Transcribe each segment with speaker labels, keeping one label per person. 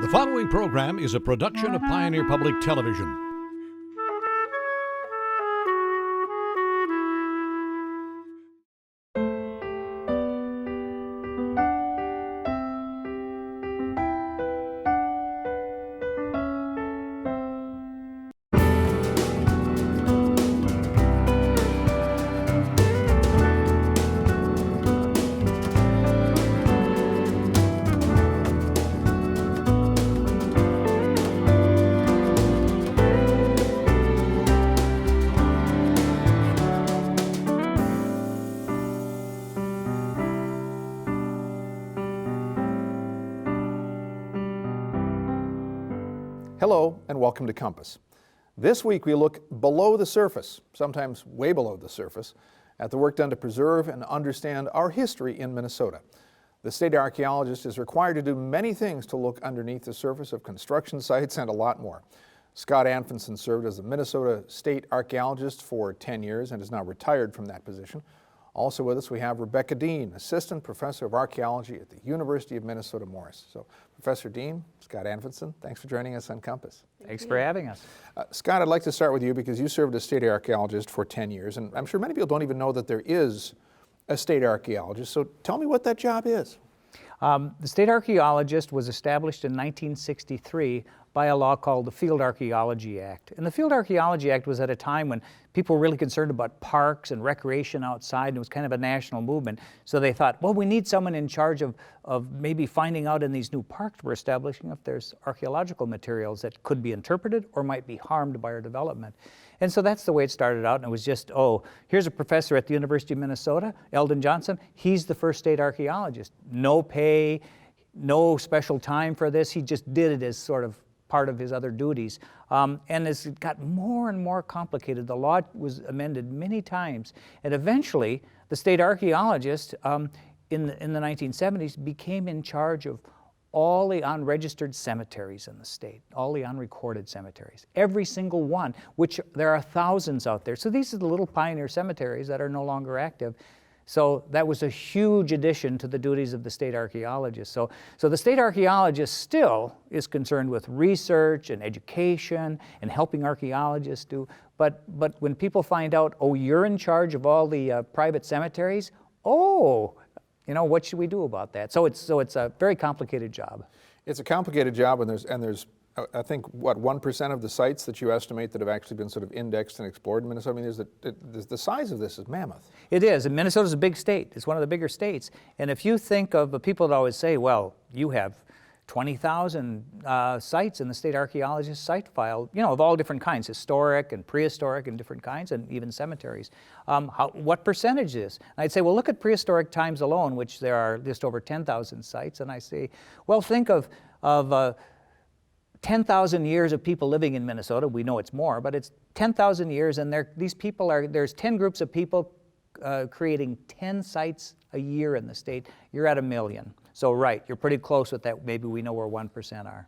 Speaker 1: The following program is a production of Pioneer Public Television.
Speaker 2: Hello and welcome to Compass. This week we look below the surface, sometimes way below the surface, at the work done to preserve and understand our history in Minnesota. The state archaeologist is required to do many things to look underneath the surface of construction sites and a lot more. Scott Anfinson served as the Minnesota State Archaeologist for 10 years and is now retired from that position. Also with us we have Rebecca Dean, Assistant Professor of Archaeology at the University of Minnesota Morris. So Professor Dean, Scott Anfinson, thanks for joining us on Compass.
Speaker 3: Thanks for having us.
Speaker 2: Scott, I'd like to start with you because you served as state archaeologist for 10 years, and I'm sure many people don't even know that there is a state archaeologist. So tell me what that job is.
Speaker 3: The state archaeologist was established in 1963 by a law called the Field Archaeology Act. And the Field Archaeology Act was at a time when people were really concerned about parks and recreation outside, and it was kind of a national movement. So they thought, well, we need someone in charge of maybe finding out in these new parks we're establishing if there's archaeological materials that could be interpreted or might be harmed by our development. And so that's the way it started out, and it was just, oh, here's a professor at the University of Minnesota, Eldon Johnson. He's the first state archaeologist. No pay, no special time for this. He just did it as sort of part of his other duties. And as it got more and more complicated, the law was amended many times. And eventually, the state archaeologist in the 1970s became in charge of all the unregistered cemeteries in the state, all the unrecorded cemeteries, every single one, which there are thousands out there. So these are the little pioneer cemeteries that are no longer active. So that was a huge addition to the duties of the state archaeologist. So the state archaeologist still is concerned with research and education and helping archaeologists do. But when people find out, oh, you're in charge of all the private cemeteries, oh, you know, what should we do about that? So it's a very complicated job. It's a complicated job, and there's I think, what, 1% of the sites that you estimate that have actually been sort of indexed and explored in Minnesota? I mean, the size of this is mammoth. It is, and Minnesota's a big state. It's one of the bigger states. And if you think of the people that always say, well, you have 20,000 sites in the state archaeologist site file, you know, of all different kinds, historic and prehistoric and different kinds, and even cemeteries. What percentage is? And I'd say, well, look at prehistoric times alone, which there are just over 10,000 sites. And I say, well, think of 10,000 years of people living in Minnesota. We know it's more, but it's 10,000 years, and there's 10 groups of people creating 10 sites a year in the state. You're at 1 million. So right, you're pretty close with that. Maybe we know where 1% are.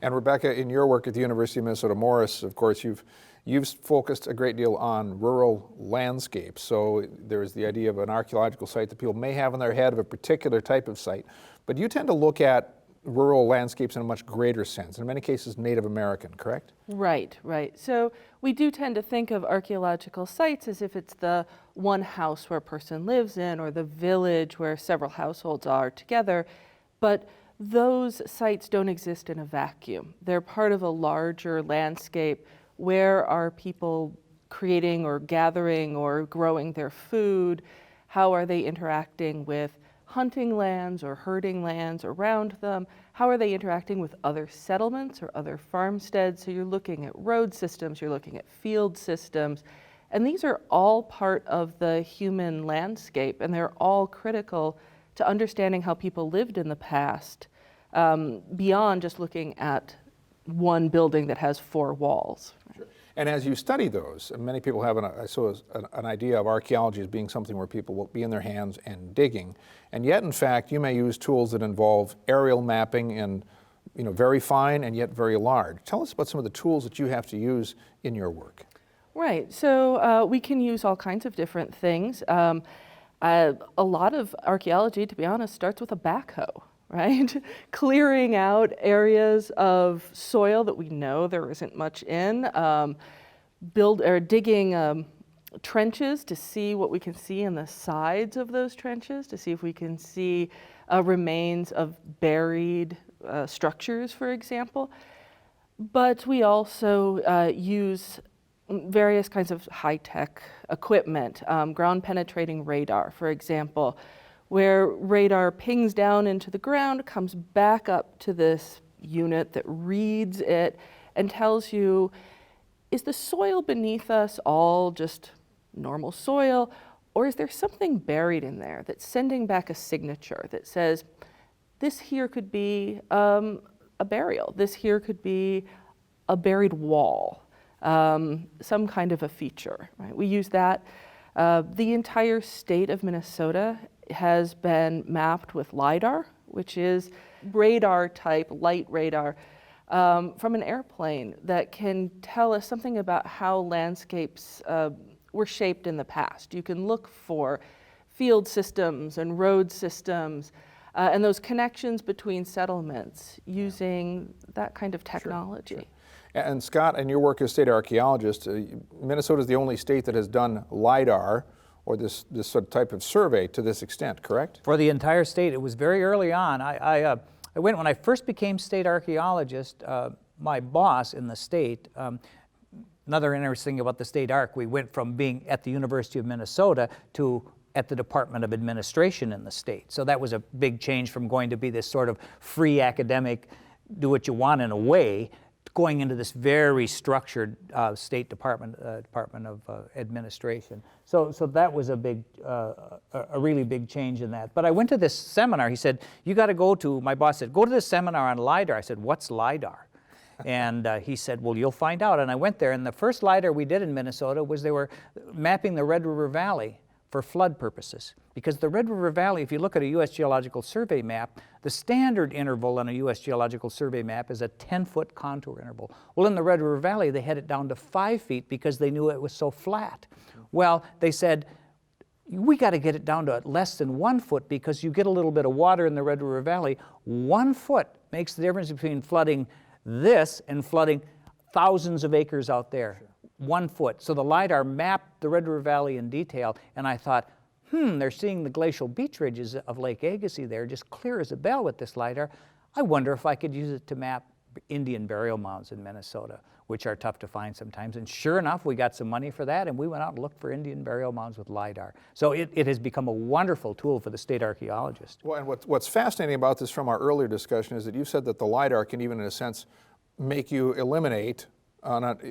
Speaker 3: And Rebecca, in your work at the University of Minnesota Morris, of course, you've focused a great deal on rural landscapes. So there's the idea of an archaeological site that people may have in their head of a particular type of site, but you tend to look at rural landscapes in a much greater sense, in many cases Native American, correct?
Speaker 4: Right. So we do tend to think of archaeological sites as if it's the one house where a person lives in, or the village where several households are together, but those sites don't exist in a vacuum. They're part of a larger landscape. Where are people creating or gathering or growing their food? How are they interacting with hunting lands or herding lands around them? How are they interacting with other settlements or other farmsteads? So you're looking at road systems, you're looking at field systems, and these are all part of the human landscape, and they're all critical to understanding how people lived in the past, beyond just looking at one building that has 4 walls.
Speaker 2: Sure. And as you study those, many people have an idea of archaeology as being something where people will be in their hands and digging. And yet, in fact, you may use tools that involve aerial mapping and, you know, very fine and yet very large. Tell us about some of the tools that you have to use in your work.
Speaker 4: Right. So we can use all kinds of different things. A lot of archaeology, to be honest, starts with a backhoe. right? Clearing out areas of soil that we know there isn't much in, digging trenches to see what we can see in the sides of those trenches, to see if we can see remains of buried structures, for example. But we also use various kinds of high-tech equipment, ground-penetrating radar, for example, where radar pings down into the ground, comes back up to this unit that reads it and tells you, is the soil beneath us all just normal soil, or is there something buried in there that's sending back a signature that says, this here could be a burial, this here could be a buried wall, some kind of a feature, right? We use that. The entire state of Minnesota has been mapped with LIDAR, which is radar type, light radar, from an airplane that can tell us something about how landscapes were shaped in the past. You can look for field systems and road systems and those connections between settlements using that kind of technology.
Speaker 2: Sure. And Scott, in your work as state archaeologist, Minnesota is the only state that has done LIDAR, or this sort of type of survey to this extent, correct?
Speaker 3: For the entire state, it was very early on. I went, when I first became state archaeologist, my boss in the state, another interesting thing about the state arc, we went from being at the University of Minnesota to at the Department of Administration in the state. So that was a big change from going to be this sort of free academic, do what you want in a way, going into this very structured State Department of Administration. So that was a big, a really big change in that. But I went to this seminar. He said, "You got to go to." My boss said, "Go to this seminar on LIDAR." I said, "What's LIDAR?" And he said, "Well, you'll find out." And I went there, and the first LIDAR we did in Minnesota was they were mapping the Red River Valley for flood purposes. Because the Red River Valley, if you look at a U.S. Geological Survey map, the standard interval on a U.S. Geological Survey map is a 10-foot contour interval. Well, in the Red River Valley, they had it down to 5 feet because they knew it was so flat. Well, they said, we got to get it down to less than 1 foot because you get a little bit of water in the Red River Valley. 1 foot makes the difference between flooding this and flooding thousands of acres out there. 1 foot. So the LIDAR mapped the Red River Valley in detail, and I thought, they're seeing the glacial beach ridges of Lake Agassiz there, just clear as a bell with this LIDAR. I wonder if I could use it to map Indian burial mounds in Minnesota, which are tough to find sometimes. And sure enough, we got some money for that, and we went out and looked for Indian burial mounds with LIDAR. So it has become a wonderful tool for the state archaeologist.
Speaker 2: Well, and what's fascinating about this from our earlier discussion is that you said that the LIDAR can even, in a sense, make you eliminate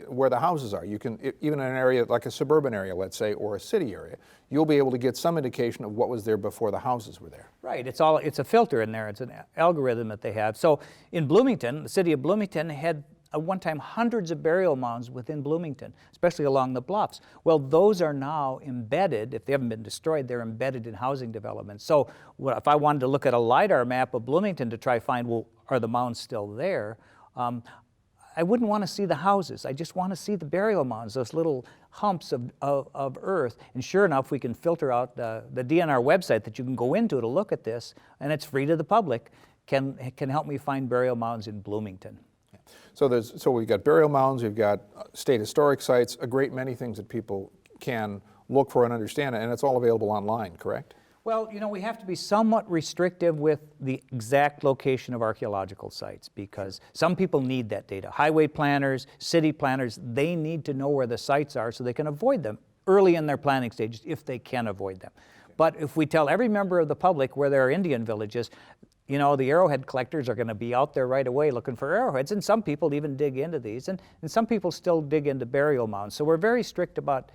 Speaker 2: where the houses are. You can, even in an area like a suburban area, let's say, or a city area, you'll be able to get some indication of what was there before the houses were there.
Speaker 3: Right, it's a filter in there. It's an algorithm that they have. So in Bloomington, the city of Bloomington had at one time hundreds of burial mounds within Bloomington, especially along the bluffs. Well, those are now embedded. If they haven't been destroyed, they're embedded in housing developments. So if I wanted to look at a LIDAR map of Bloomington to try to find, well, are the mounds still there? I wouldn't want to see the houses. I just want to see the burial mounds, those little humps of earth. And sure enough, we can filter out the DNR website that you can go into to look at this, and it's free to the public, can help me find burial mounds in Bloomington.
Speaker 2: So we've got burial mounds, we've got state historic sites, a great many things that people can look for and understand, and it's all available online, correct?
Speaker 3: Well, we have to be somewhat restrictive with the exact location of archaeological sites because some people need that data. Highway planners, city planners, they need to know where the sites are so they can avoid them early in their planning stages if they can avoid them. But if we tell every member of the public where there are Indian villages, the arrowhead collectors are going to be out there right away looking for arrowheads, and some people even dig into these, and some people still dig into burial mounds. So we're very strict about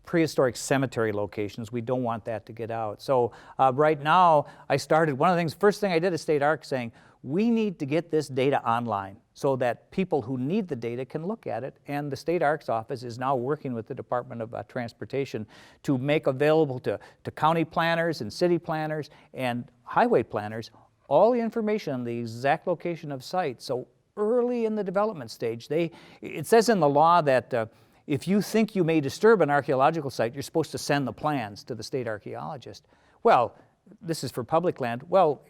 Speaker 3: prehistoric cemetery locations. We don't want that to get out. So right now, I started, one of the things, first thing I did at State Arc saying, we need to get this data online so that people who need the data can look at it. And the State Arc's office is now working with the Department of Transportation to make available to county planners and city planners and highway planners all the information on the exact location of sites. So early in the development stage, it says in the law that if you think you may disturb an archaeological site, you're supposed to send the plans to the state archaeologist. Well, this is for public land. Well,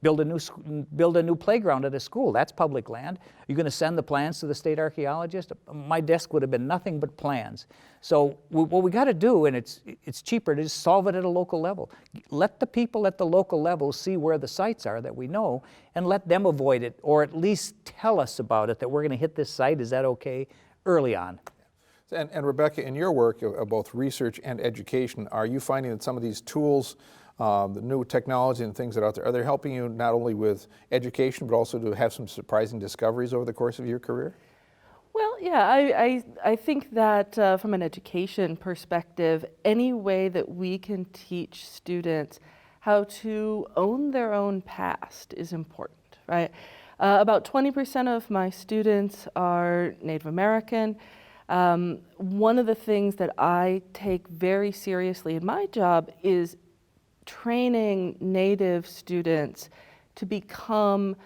Speaker 3: build a new playground at a school. That's public land. You're going to send the plans to the state archaeologist? My desk would have been nothing but plans. So what we got to do, and it's cheaper, to just solve it at a local level. Let the people at the local level see where the sites are that we know, and let them avoid it, or at least tell us about it, that we're going to hit this site. Is that okay? Early on.
Speaker 2: And Rebecca, in your work of both research and education, are you finding that some of these tools, the new technology and things that are out there, are they helping you not only with education, but also to have some surprising discoveries over the course of your career?
Speaker 4: Well, yeah, I think that from an education perspective, any way that we can teach students how to own their own past is important, right? About 20% of my students are Native American. One of the things that I take very seriously in my job is training Native students to become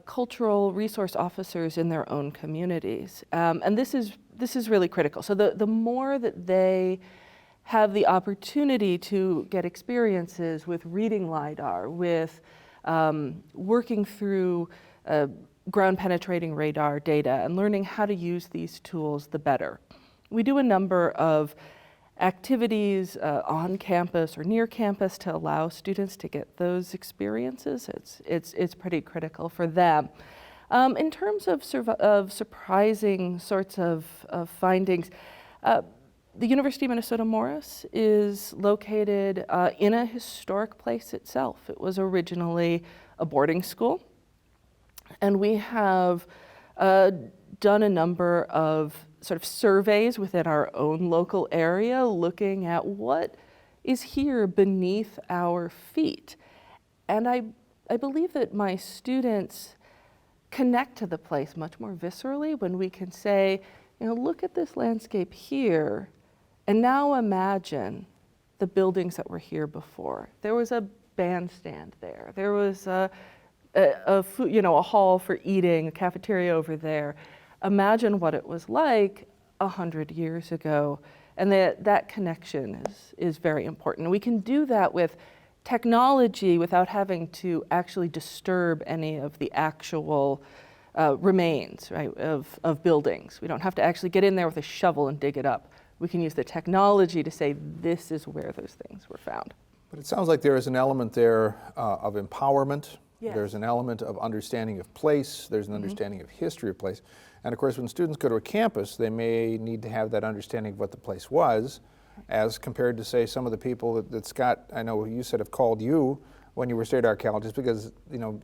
Speaker 4: cultural resource officers in their own communities. And this is really critical. So the more that they have the opportunity to get experiences with reading LiDAR, with working through ground penetrating radar data and learning how to use these tools, the better. We do a number of activities on campus or near campus to allow students to get those experiences. It's pretty critical for them. In terms of surprising sorts of findings, the University of Minnesota Morris is located in a historic place itself. It was originally a boarding school, and we have done a number of sort of surveys within our own local area looking at what is here beneath our feet. And I believe that my students connect to the place much more viscerally when we can say, you know, look at this landscape here, and now imagine the buildings that were here before. There was a bandstand there. There was a hall for eating, a cafeteria over there. Imagine what it was like 100 years ago. And that connection is very important. We can do that with technology without having to actually disturb any of the actual remains, right, of buildings. We don't have to actually get in there with a shovel and dig it up. We can use the technology to say this is where those things were found.
Speaker 2: But it sounds like there is an element there of empowerment.
Speaker 4: Yes.
Speaker 2: There's an element of understanding of place. There's an understanding of history of place. And of course, when students go to a campus, they may need to have that understanding of what the place was, as compared to, say, some of the people that Scott, I know you said, have called you when you were state archaeologists, because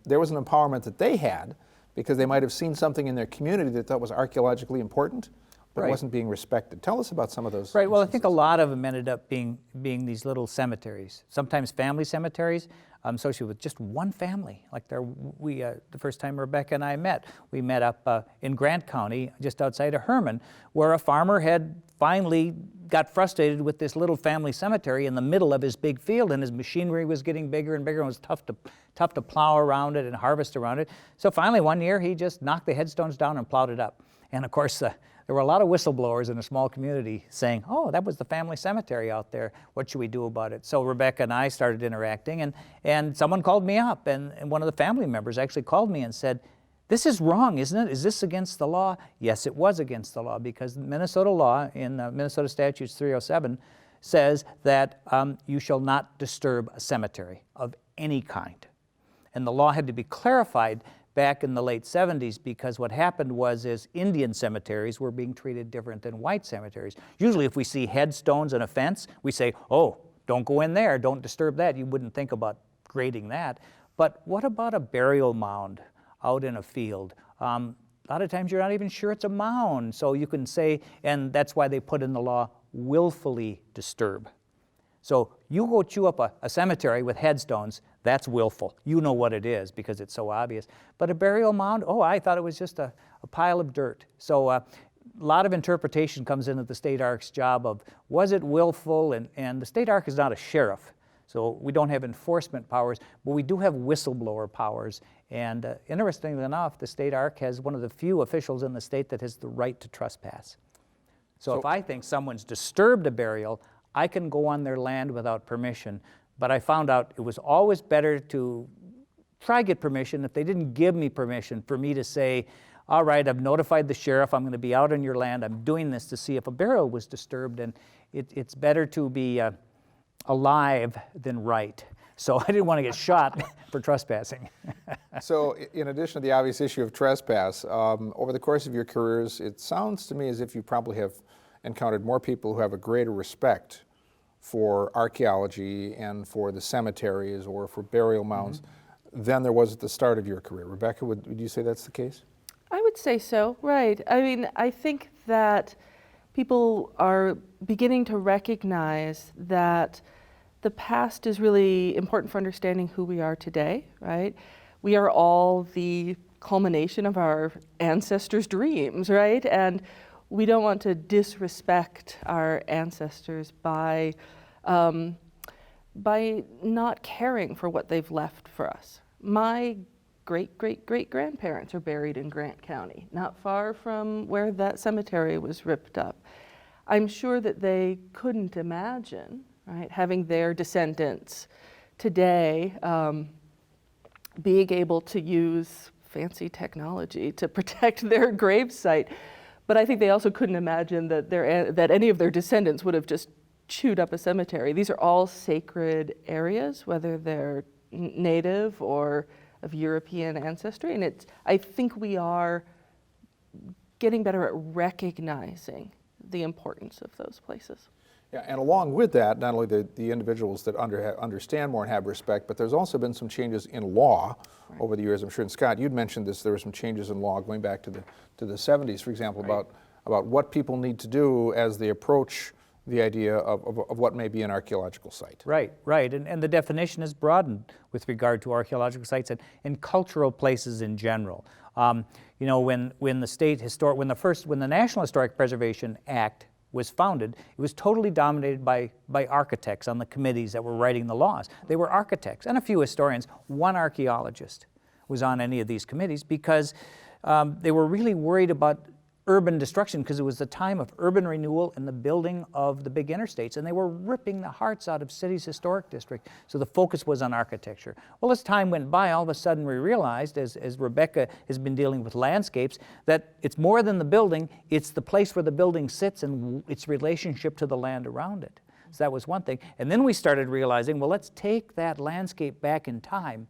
Speaker 2: there was an empowerment that they had because they might have seen something in their community that they thought was archaeologically important, but
Speaker 3: Right.
Speaker 2: wasn't being respected. Tell us about some of those.
Speaker 3: Right, well, I think a
Speaker 2: instances.
Speaker 3: lot of them ended up being these little cemeteries, sometimes family cemeteries, associated with just one family. Like the first time Rebecca and I met, we met up in Grant County, just outside of Herman, where a farmer had finally got frustrated with this little family cemetery in the middle of his big field, and his machinery was getting bigger and bigger, and it was tough to plow around it and harvest around it. So finally one year he just knocked the headstones down and plowed it up. And of course, there were a lot of whistleblowers in a small community saying, oh, that was the family cemetery out there. What should we do about it? So Rebecca and I started interacting, and someone called me up, and one of the family members actually called me and said, this is wrong, isn't it? Is this against the law? Yes, it was against the law, because Minnesota law in Minnesota Statutes 307 says that you shall not disturb a cemetery of any kind. And the law had to be clarified back in the late 70s, because what happened was Indian cemeteries were being treated different than white cemeteries. Usually if we see headstones and a fence, we say, oh, don't go in there, don't disturb that. You wouldn't think about grading that. But what about a burial mound out in a field? A lot of times you're not even sure it's a mound. So you can say, and that's why they put in the law, willfully disturb. So you go chew up a cemetery with headstones, that's willful. You know what it is because it's so obvious. But a burial mound, oh, I thought it was just a pile of dirt. So a lot of interpretation comes into the state ark's job of, was it willful? And the state ark is not a sheriff, so we don't have enforcement powers, but we do have whistleblower powers. And interestingly enough, the state ark has one of the few officials in the state that has the right to trespass. So if I think someone's disturbed a burial, I can go on their land without permission, but I found out it was always better to try get permission. If they didn't give me permission for me to say, all right, I've notified the sheriff, I'm going to be out on your land, I'm doing this to see if a burial was disturbed, and it's better to be alive than right. So I didn't want to get shot for trespassing.
Speaker 2: So in addition to the obvious issue of trespass, over the course of your careers, it sounds to me as if you probably have encountered more people who have a greater respect for archaeology and for the cemeteries or for burial mounds than there was at the start of your career. Rebecca, would you say that's the case?
Speaker 4: I would say so, right. I mean, I think that people are beginning to recognize that the past is really important for understanding who we are today, right? We are all the culmination of our ancestors' dreams, right? And we don't want to disrespect our ancestors by not caring for what they've left for us. My great-great-great-grandparents are buried in Grant County, not far from where that cemetery was ripped up. I'm sure that they couldn't imagine, right, having their descendants today being able to use fancy technology to protect their gravesite. But I think they also couldn't imagine that that any of their descendants would have just chewed up a cemetery. These are all sacred areas, whether they're native or of European ancestry, and I think we are getting better at recognizing the importance of those places.
Speaker 2: Yeah, and along with that, not only the individuals that understand more and have respect, but there's also been some changes in law over the years. I'm sure, and Scott, you'd mentioned this, there were some changes in law going back to the 70s, for example, about what people need to do as they approach the idea of what may be an archaeological site.
Speaker 3: Right. And the definition is broadened with regard to archaeological sites and cultural places in general. You know, when the National Historic Preservation Act was founded, it was totally dominated by architects on the committees that were writing the laws. They were architects and a few historians. One archaeologist was on any of these committees because they were really worried about urban destruction, because it was the time of urban renewal and the building of the big interstates, and they were ripping the hearts out of cities' historic district. So the focus was on architecture. Well, as time went by, all of a sudden we realized, as Rebecca has been dealing with landscapes, that it's more than the building, it's the place where the building sits and its relationship to the land around it. So that was one thing. And then we started realizing, well, let's take that landscape back in time.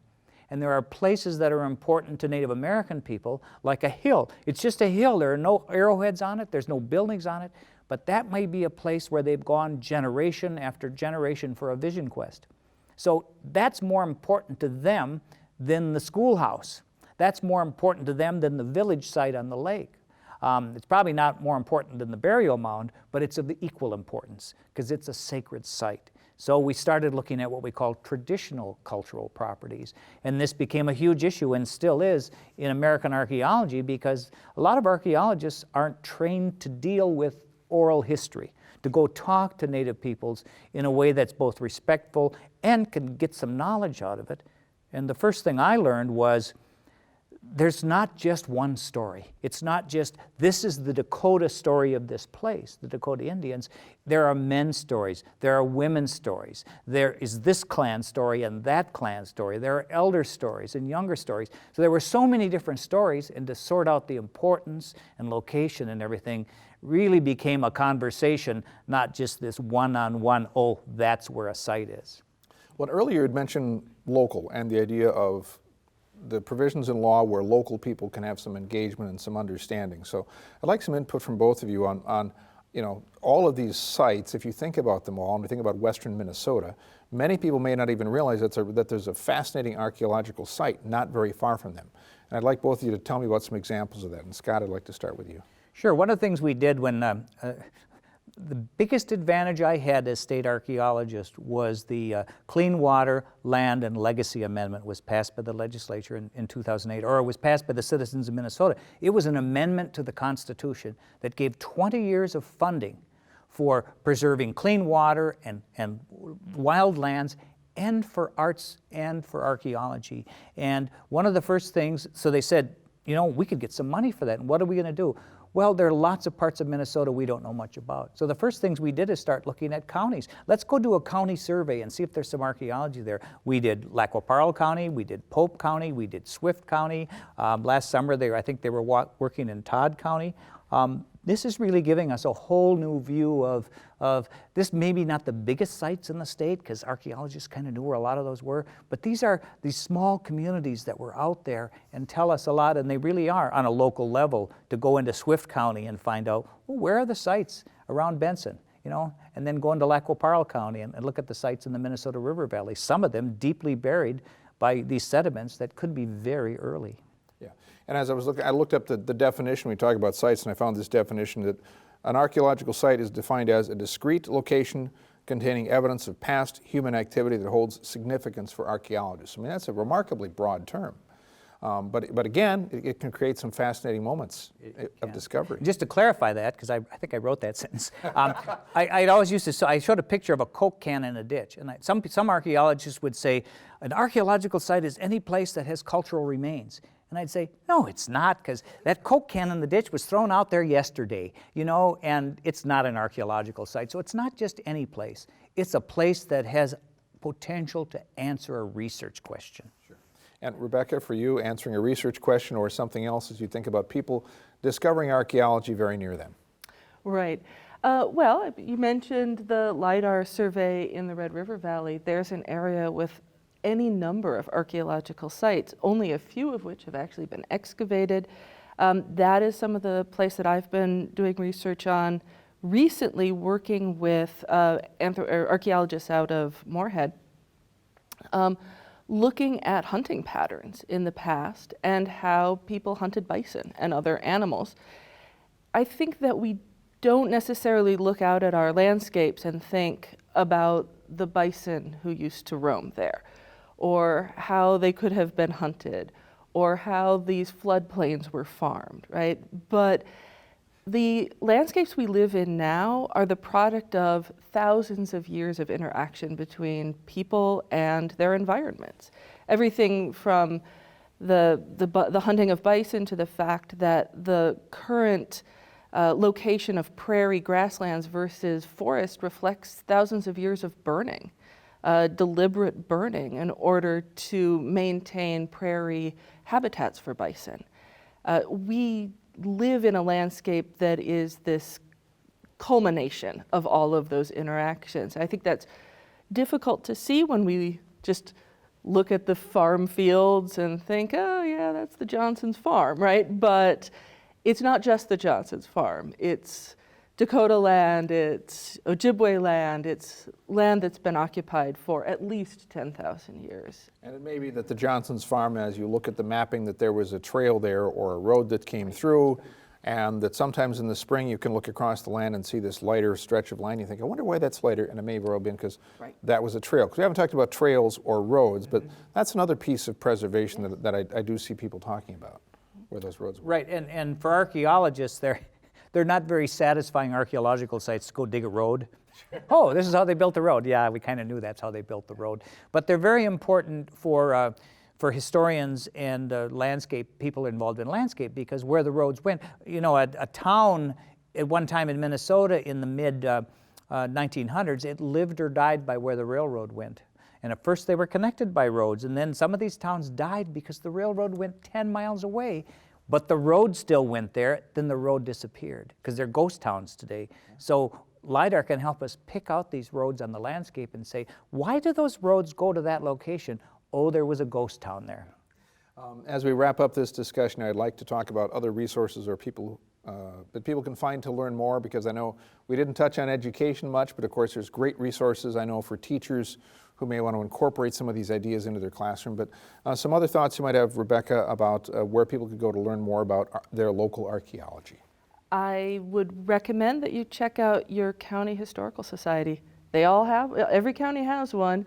Speaker 3: And there are places that are important to Native American people, like a hill. It's just a hill. There are no arrowheads on it. There's no buildings on it. But that may be a place where they've gone generation after generation for a vision quest. So that's more important to them than the schoolhouse. That's more important to them than the village site on the lake. It's probably not more important than the burial mound, but it's of equal importance because it's a sacred site. So we started looking at what we call traditional cultural properties. And this became a huge issue and still is in American archaeology, because a lot of archaeologists aren't trained to deal with oral history, to go talk to Native peoples in a way that's both respectful and can get some knowledge out of it. And the first thing I learned was there's not just one story. It's not just, this is the Dakota story of this place, the Dakota Indians. There are men's stories. There are women's stories. There is this clan story and that clan story. There are elder stories and younger stories. So there were so many different stories, and to sort out the importance and location and everything really became a conversation, not just this one-on-one, oh, that's where a site is.
Speaker 2: Well, earlier you had mentioned local and the idea of the provisions in law where local people can have some engagement and some understanding. So I'd like some input from both of you on you know, all of these sites. If you think about them all, and we think about western Minnesota, many people may not even realize that there's a fascinating archaeological site not very far from them. And I'd like both of you to tell me about some examples of that. And Scott, I'd like to start with you.
Speaker 3: Sure. One of the things we did when the biggest advantage I had as state archaeologist was the Clean Water, Land, and Legacy Amendment was passed by the legislature in 2008, or it was passed by the citizens of Minnesota. It was an amendment to the Constitution that gave 20 years of funding for preserving clean water and wild lands, and for arts and for archaeology. And one of the first things, so they said, you know, we could get some money for that. And what are we going to do? Well, there are lots of parts of Minnesota we don't know much about. So the first things we did is start looking at counties. Let's go do a county survey and see if there's some archaeology there. We did Lac-qui-Parle County, we did Pope County, we did Swift County. Last summer, I think they were working in Todd County. This is really giving us a whole new view of this, maybe not the biggest sites in the state, because archaeologists kind of knew where a lot of those were, but these are these small communities that were out there and tell us a lot, and they really are on a local level to go into Swift County and find out, well, where are the sites around Benson, you know, and then go into Lac-qui-Parle County and look at the sites in the Minnesota River Valley, some of them deeply buried by these sediments that could be very early.
Speaker 2: Yeah, and as I was looking, I looked up the definition. We talk about sites, and I found this definition that an archaeological site is defined as a discrete location containing evidence of past human activity that holds significance for archaeologists. I mean, that's a remarkably broad term. But again, it can create some fascinating moments of discovery.
Speaker 3: Just to clarify that, because I think I wrote that sentence, I always used to, so I showed a picture of a Coke can in a ditch, and some archaeologists would say, an archaeological site is any place that has cultural remains. And I'd say, no, it's not, because that Coke can in the ditch was thrown out there yesterday, you know, and it's not an archaeological site. So it's not just any place. It's a place that has potential to answer a research question.
Speaker 2: Sure. And Rebecca, for you, answering a research question or something else as you think about people discovering archaeology very near them.
Speaker 4: Right. Well, you mentioned the LIDAR survey in the Red River Valley. There's an area with any number of archaeological sites, only a few of which have actually been excavated. That is some of the place that I've been doing research on recently, working with archaeologists out of Moorhead, looking at hunting patterns in the past and how people hunted bison and other animals. I think that we don't necessarily look out at our landscapes and think about the bison who used to roam there, or how they could have been hunted, or how these floodplains were farmed, right? But the landscapes we live in now are the product of thousands of years of interaction between people and their environments. Everything from the hunting of bison to the fact that the current location of prairie grasslands versus forest reflects thousands of years of burning. Deliberate burning in order to maintain prairie habitats for bison. We live in a landscape that is this culmination of all of those interactions. I think that's difficult to see when we just look at the farm fields and think, oh yeah, that's the Johnson's farm, right? But it's not just the Johnson's farm. It's Dakota land, it's Ojibwe land, it's land that's been occupied for at least 10,000 years.
Speaker 2: And it may be that the Johnson's farm, as you look at the mapping, that there was a trail there or a road that came through, and that sometimes in the spring you can look across the land and see this lighter stretch of land. You think, I wonder why that's lighter, and it may well have been because that was a trail. Because we haven't talked about trails or roads, but that's another piece of preservation that I do see people talking about, where those roads were.
Speaker 3: Right, and for archaeologists, they're not very satisfying archaeological sites to go dig a road. Oh, this is how they built the road. Yeah, we kind of knew that's how they built the road. But they're very important for historians and landscape people involved in landscape, because where the roads went, you know, a town at one time in Minnesota in the mid 1900s, it lived or died by where the railroad went. And at first they were connected by roads, and then some of these towns died because the railroad went 10 miles away. But the road still went there, then the road disappeared, because they're ghost towns today. So LIDAR can help us pick out these roads on the landscape and say, why do those roads go to that location? Oh, there was a ghost town there.
Speaker 2: As we wrap up this discussion, I'd like to talk about other resources or people that people can find to learn more, because I know we didn't touch on education much, but of course there's great resources, I know, for teachers who may want to incorporate some of these ideas into their classroom. But some other thoughts you might have, Rebecca, about where people could go to learn more about their local archaeology.
Speaker 4: I would recommend that you check out your county historical society. They all have, every county has one.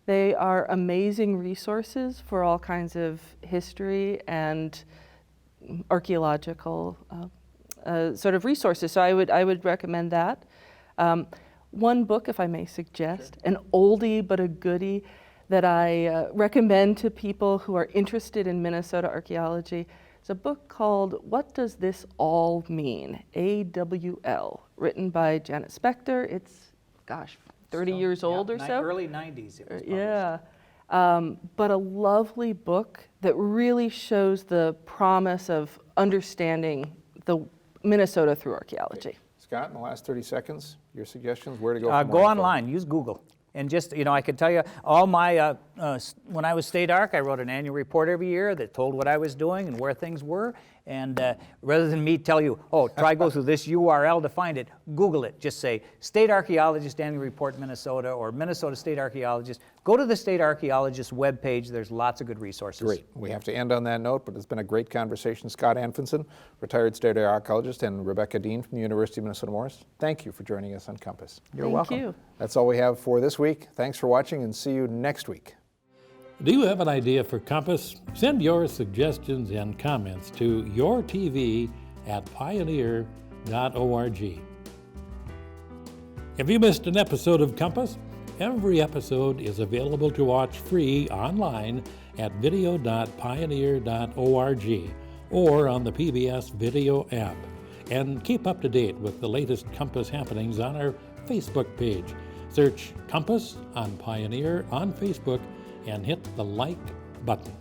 Speaker 4: They are amazing resources for all kinds of history and archaeological sort of resources. So I would recommend that. One book, if I may suggest, an oldie but a goodie that I recommend to people who are interested in Minnesota archaeology. It's a book called What Does This All Mean? AWL, written by Janet Spector. It's, gosh, 30 years old or so.
Speaker 3: Early 90s it was published.
Speaker 4: Yeah. But a lovely book that really shows the promise of understanding the Minnesota through archaeology.
Speaker 2: Scott, in the last 30 seconds, your suggestions, where to go for
Speaker 3: Go
Speaker 2: more info?
Speaker 3: online, use Google. And just, I could tell you, all my, when I was state arch, I wrote an annual report every year that told what I was doing and where things were. And rather than me tell you, try go through this URL to find it, Google it. Just say, State Archaeologist Annual Report Minnesota or Minnesota State Archaeologist. Go to the State Archaeologist webpage. There's lots of good resources.
Speaker 2: Great. We have to end on that note, but it's been a great conversation. Scott Anfinson, retired state archaeologist, and Rebecca Dean from the University of Minnesota-Morris. Thank you for joining us on Compass.
Speaker 3: You're welcome.
Speaker 4: Thank you.
Speaker 2: That's all we have for this week. Thanks for watching, and see you next week.
Speaker 5: Do you have an idea for Compass? Send your suggestions and comments to yourtv@pioneer.org. Have you missed an episode of Compass? Every episode is available to watch free online at video.pioneer.org or on the PBS Video app. And keep up to date with the latest Compass happenings on our Facebook page. Search Compass on Pioneer on Facebook and hit the like button.